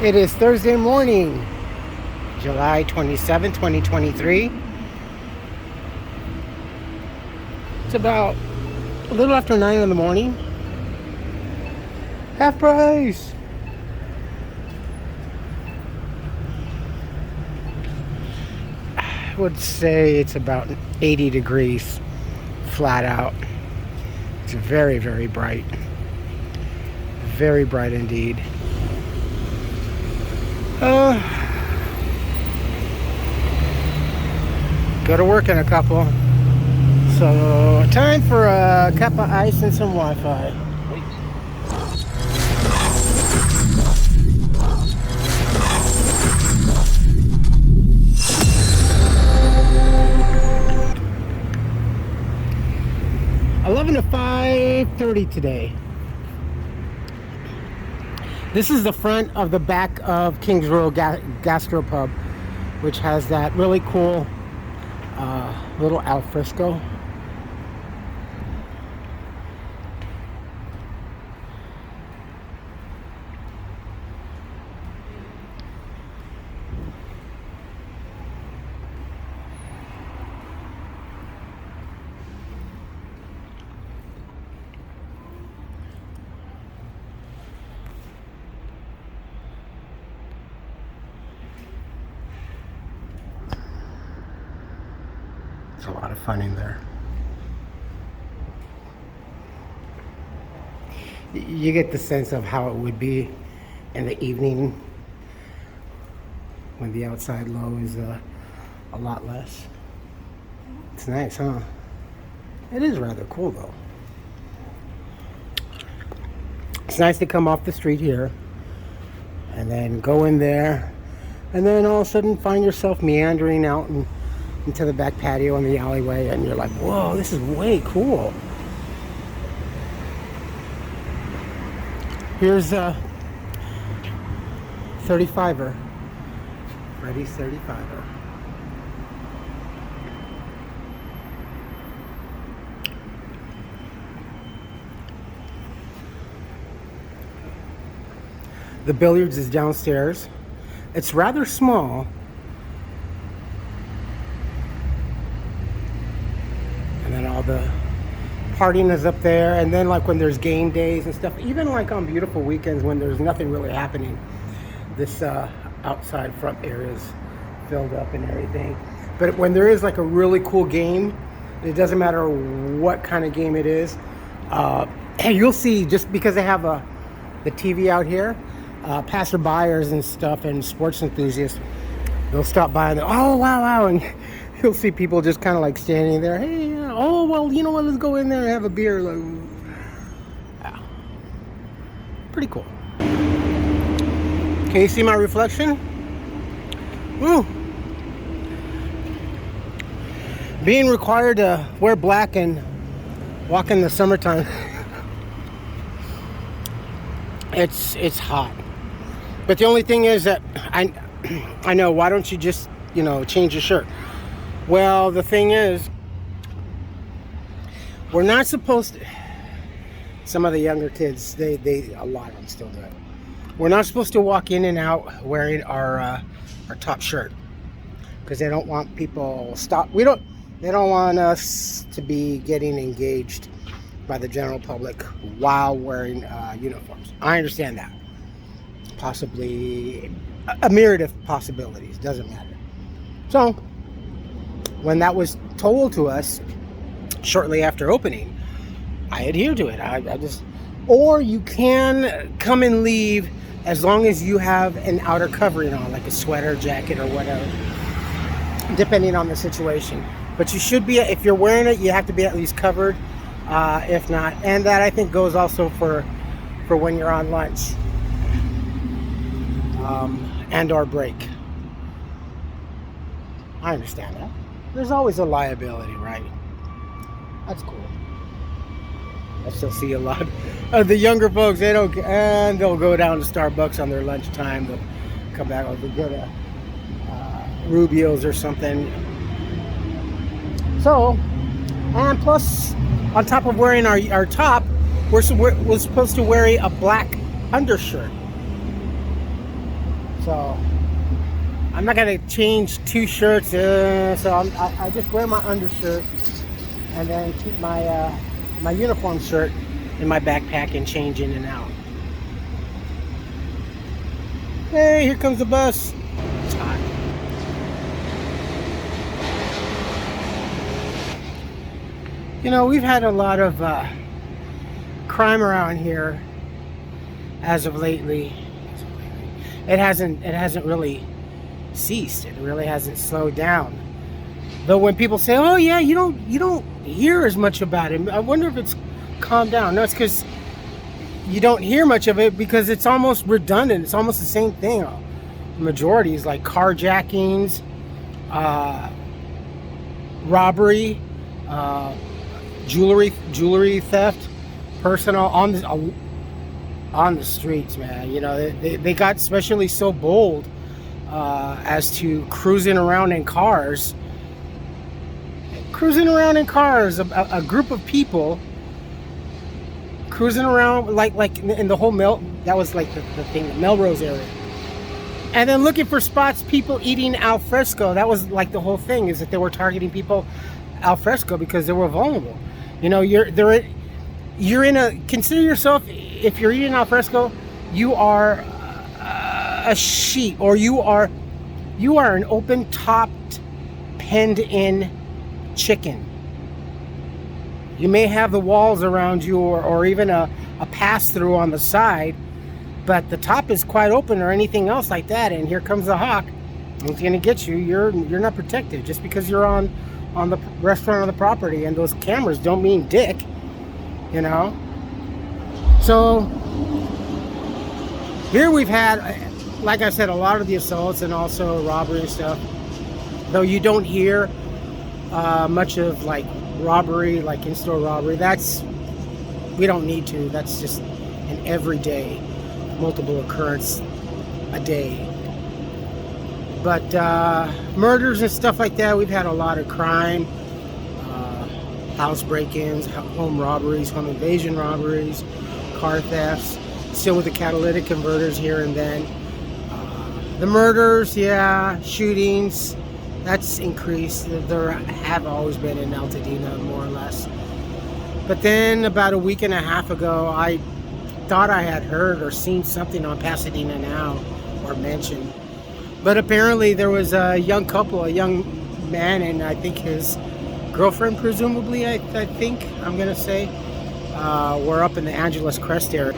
It is Thursday morning, July 27, 2023. It's about a little after 9 in the morning. Half price! I would say it's about 80 degrees flat out. It's very, very bright. Very bright indeed. Go to work in a couple. So, time for a cup of ice and some Wi-Fi. To 5:30 today. This is the front of the back of Kings Row Gastropub, which has that really cool little al fresco. A lot of fun in there. You get the sense of how it would be in the evening when the outside low is a lot less. It's nice, huh? It is rather cool though. It's nice to come off the street here and then go in there and then all of a sudden find yourself meandering out and into the back patio in the alleyway, and you're like, whoa, this is way cool. Here's a 35er. Freddy's 35er. The billiards is downstairs. It's rather small. All the partying is up there, and then like when there's game days and stuff, even like on beautiful weekends when there's nothing really happening, this outside front area is filled up and everything. But when there is like a really cool game, it doesn't matter what kind of game it is, you'll see, just because they have the TV out here, passerbyers and stuff and sports enthusiasts, they'll stop by and oh wow, and you'll see people just kind of like standing there. Hey, oh well, you know what? Let's go in there and have a beer. Like, yeah, pretty cool. Can you see my reflection? Woo! Being required to wear black and walk in the summertime, it's hot. But the only thing is that I know. Why don't you just change your shirt? Well, the thing is, we're not supposed to. Some of the younger kids, a lot of them still do it. We're not supposed to walk in and out wearing our top shirt because they don't want people stop. They don't want us to be getting engaged by the general public while wearing uniforms. I understand that. Possibly a myriad of possibilities. Doesn't matter. So, when that was told to us shortly after opening, I adhere to it. I just, or you can come and leave as long as you have an outer covering on, like a sweater, jacket, or whatever, depending on the situation. But you should be, if you're wearing it, you have to be at least covered, if not. And that, I think, goes also for when you're on lunch and or break. I understand that. There's always a liability, right? That's cool. I still see a lot of the younger folks, they'll go down to Starbucks on their lunchtime. They'll come back, or they'll go to Rubio's or something. So, and plus, on top of wearing our top, we're supposed to wear a black undershirt. So I'm not gonna change 2 shirts, so I just wear my undershirt and then keep my my uniform shirt in my backpack and change in and out. Hey, here comes the bus. It's hot. You know, we've had a lot of crime around here as of lately. It hasn't really ceased. It really hasn't slowed down. Though when people say, "Oh yeah, you don't hear as much about it," I wonder if it's calmed down. No, it's because you don't hear much of it because it's almost redundant. It's almost the same thing. The majority is like carjackings, robbery, jewelry theft, personal on the streets, man. You know, they got especially so bold as to cruising around in cars. A group of people cruising around like in the whole that was like the thing, the Melrose area, and then looking for spots, people eating al fresco. That was like the whole thing, is that they were targeting people al fresco because they were vulnerable. You know, consider yourself, if you're eating al fresco, you are a sheep, or you are an open topped, penned in chicken. You may have the walls around you, or even a pass-through on the side, but the top is quite open, or anything else like that, and here comes the hawk. It's going to get you. You're not protected just because you're on the restaurant or the property, and those cameras don't mean dick, you know. So here we've had, like I said, a lot of the assaults and also robbery and stuff, though you don't hear much of like robbery, like in-store robbery. We don't need to. That's just an everyday multiple occurrence a day. But murders and stuff like that, we've had a lot of crime, house break-ins, home robberies, home invasion robberies, car thefts, still with the catalytic converters here and then. The murders, yeah, shootings, that's increased. There have always been in Altadena, more or less. But then about a week and a half ago, I thought I had heard or seen something on Pasadena Now, or mentioned. But apparently there was a young couple, a young man and I think his girlfriend, presumably, I'm going to say, were up in the Angeles Crest area,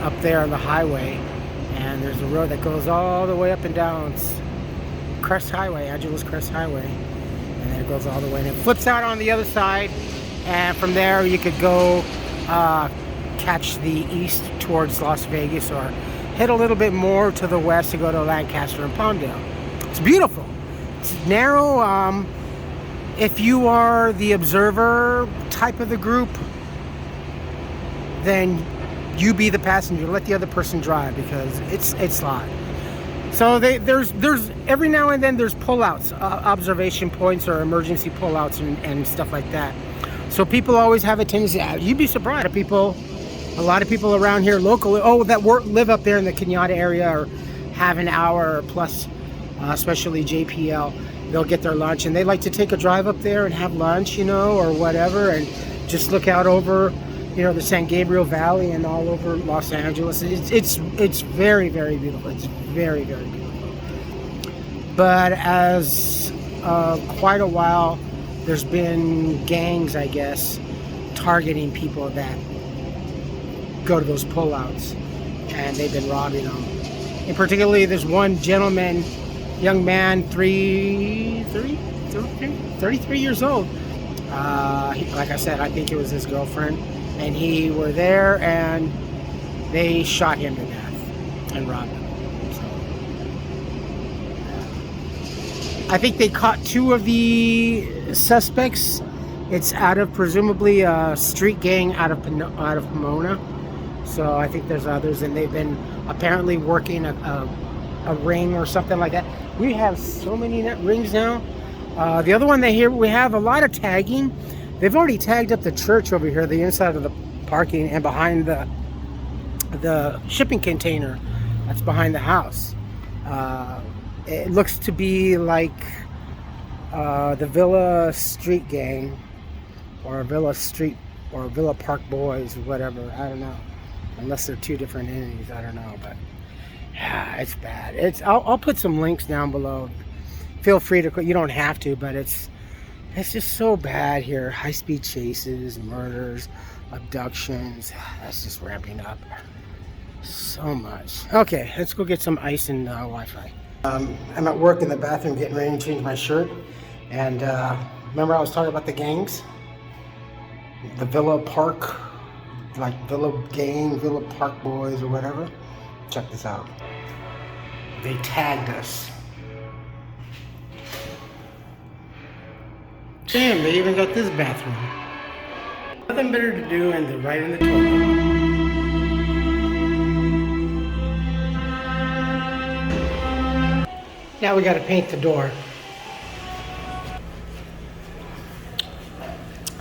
up there on the highway. And there's a road that goes all the way up and down. It's Crest Highway, Angeles Crest Highway. And then it goes all the way and it flips out on the other side. And from there you could go catch the east towards Las Vegas, or head a little bit more to the west to go to Lancaster and Palmdale. It's beautiful. It's narrow. If you are the observer type of the group, then you be the passenger. Let the other person drive, because it's live. So there's every now and then there's pullouts, observation points or emergency pullouts and stuff like that. So people always have a tendency. You'd be surprised. A lot of people around here locally, live up there in the Kenyatta area, or have an hour or plus, especially JPL. They'll get their lunch and they like to take a drive up there and have lunch, or whatever, and just look out over, the San Gabriel Valley and all over Los Angeles. It's very, very beautiful. It's very, very beautiful. But as quite a while, there's been gangs, I guess, targeting people that go to those pullouts, and they've been robbing them. And particularly, there's one gentleman, young man, 33 years old. Like I said, I think it was his girlfriend, and he were there, and they shot him to death and robbed him. So, I think they caught 2 of the suspects. It's out of presumably a street gang out of Pomona. So I think there's others, and they've been apparently working a ring or something like that. We have so many rings now. The other one we have a lot of tagging. They've already tagged up the church over here, the inside of the parking, and behind the shipping container that's behind the house. It looks to be like the Villa Street Gang, or Villa Street, or Villa Park Boys, or whatever. I don't know. Unless they're two different entities, I don't know. But yeah, it's bad. I'll put some links down below. Feel free to. You don't have to, but it's just so bad here. High-speed chases, murders, abductions. That's just ramping up so much. Okay, let's go get some ice and Wi-Fi. I'm at work in the bathroom getting ready to change my shirt. And remember I was talking about the gangs? The Villa Park, like Villa Gang, Villa Park Boys or whatever. Check this out. They tagged us. Damn, they even got this bathroom. Nothing better to do than right in the toilet. Now we got to paint the door.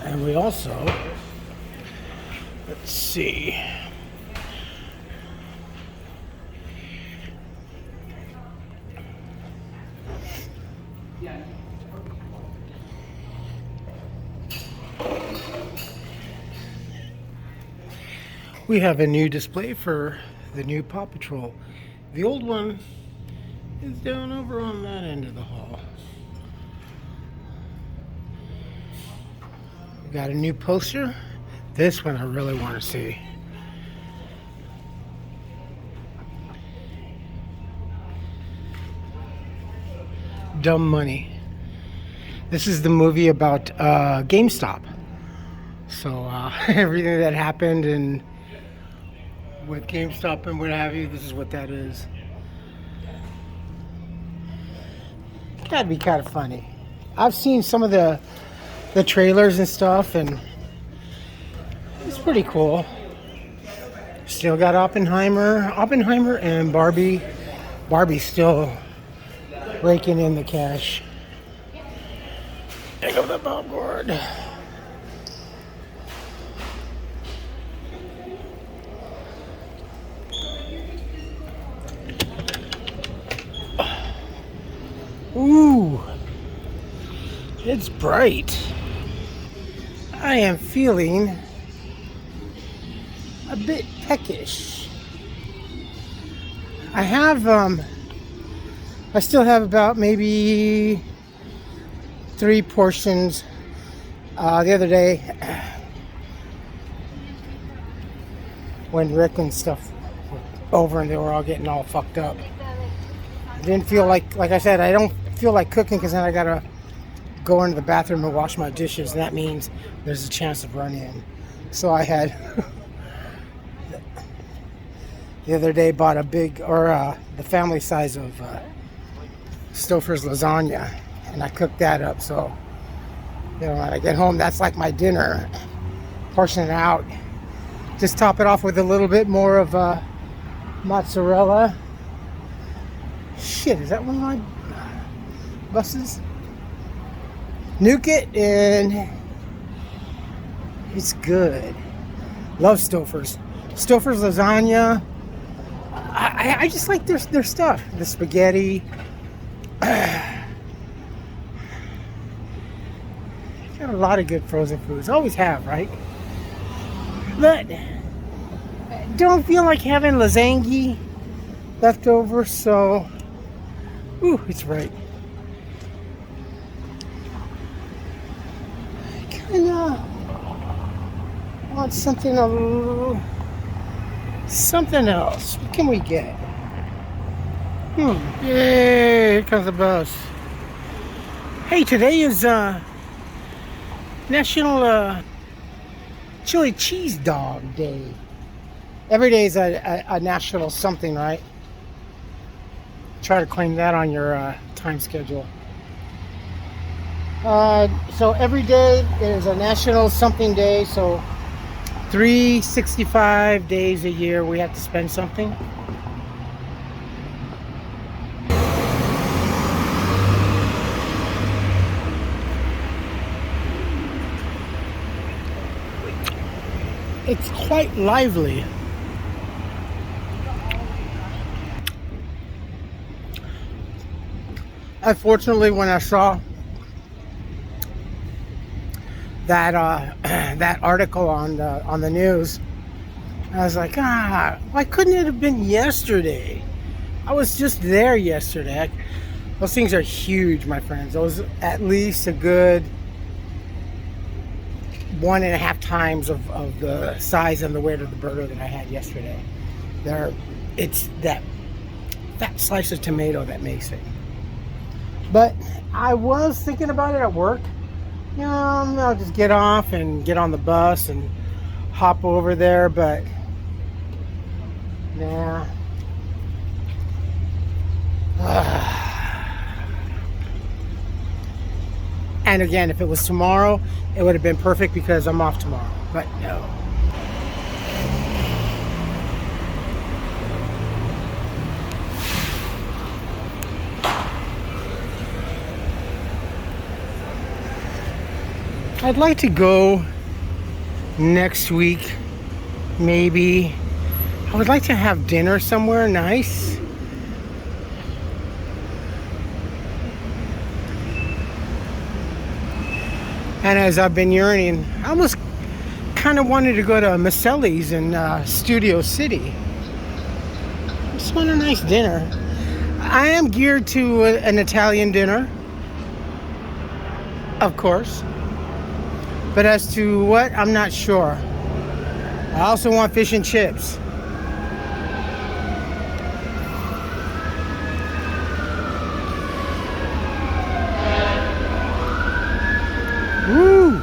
And we also, let's see. We have a new display for the new Paw Patrol. The old one is down over on that end of the hall. We got a new poster. This one I really want to see. Dumb Money. This is the movie about GameStop. So everything that happened and with GameStop and what have you, this is what that is. That'd be kind of funny. I've seen some of the trailers and stuff, and it's pretty cool. Still got Oppenheimer and Barbie. Barbie's still raking in the cash. Pick up the popcorn. Ooh, it's bright. I am feeling a bit peckish. I still have about maybe 3 portions. The other day, when Rick and stuff were over and they were all getting all fucked up, I didn't feel like I said, I don't feel like cooking because then I gotta go into the bathroom and wash my dishes, and that means there's a chance of run-in. So I had the other day bought a big, or the family size of Stouffer's lasagna, and I cooked that up. So you know, when I get home, that's like my dinner. Portion it out, just top it off with a little bit more of mozzarella. Shit, is that one of my buses? Nuke it, and it's good. Love Stouffer's. Stouffer's lasagna. I just like their stuff. The spaghetti. Got a lot of good frozen foods. Always have, right? But don't feel like having lasagna left over, so ooh, it's right. I kinda want something something else. What can we get? Yay, here comes the bus. Hey, today is National Chili Cheese Dog Day. Every day is a national something, right? Try to claim that on your time schedule. So every day is a national something day. So 365 days a year we have to spend something. It's quite lively. Unfortunately, when I saw that that article on the news, I was like, why couldn't it have been yesterday? I was just there yesterday. Those things are huge, my friends. Those at least a good 1.5 times of the size and the weight of the burger that I had yesterday. It's that slice of tomato that makes it. But I was thinking about it at work. You know, I'll just get off and get on the bus and hop over there, but nah. And again, if it was tomorrow, it would have been perfect because I'm off tomorrow. But no. I'd like to go next week, maybe. I would like to have dinner somewhere nice. And as I've been yearning, I almost kind of wanted to go to Maselli's in Studio City. Just want a nice dinner. I am geared to an Italian dinner, of course. But as to what, I'm not sure. I also want fish and chips. Woo!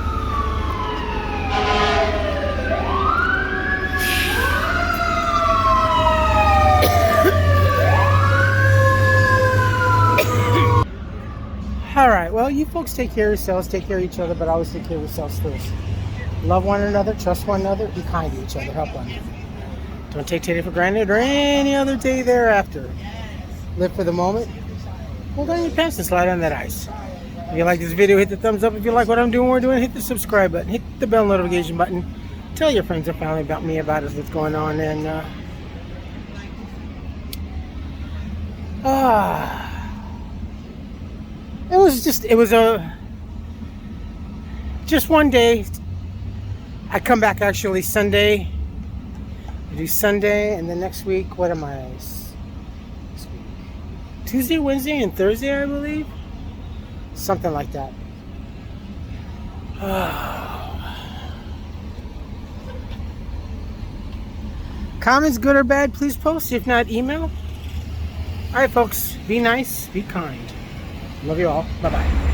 All right, well, you folks take care of yourselves, take care of each other, but always take care of yourselves first. Love one another, trust one another, be kind to each other, help one another. Don't take today for granted or any other day thereafter. Live for the moment. Hold on your pants and slide on that ice. If you like this video, hit the thumbs up. If you like what I'm doing, we're doing, hit the subscribe button, hit the bell notification button. Tell your friends and family about me, about us, what's going on, and it was just one day. I come back actually Sunday. I do Sunday, and then next week, what am I? This week? Tuesday, Wednesday, and Thursday, I believe. Something like that. Comments, good or bad, please post. If not, email. All right, folks. Be nice. Be kind. Love you all. Bye-bye.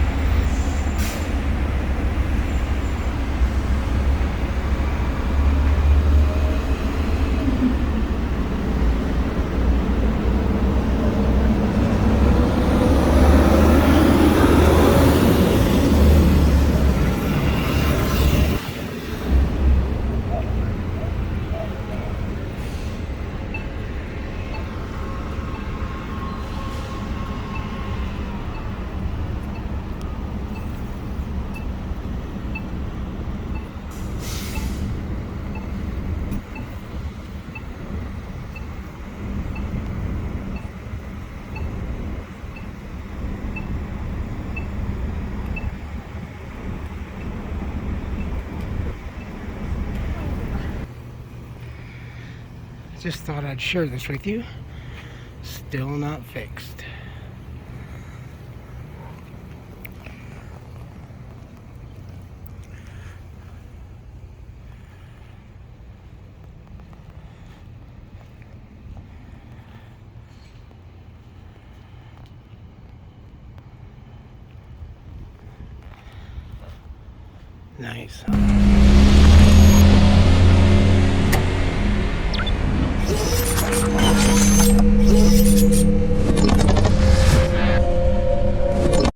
Just thought I'd share this with you. Still not fixed. Nice.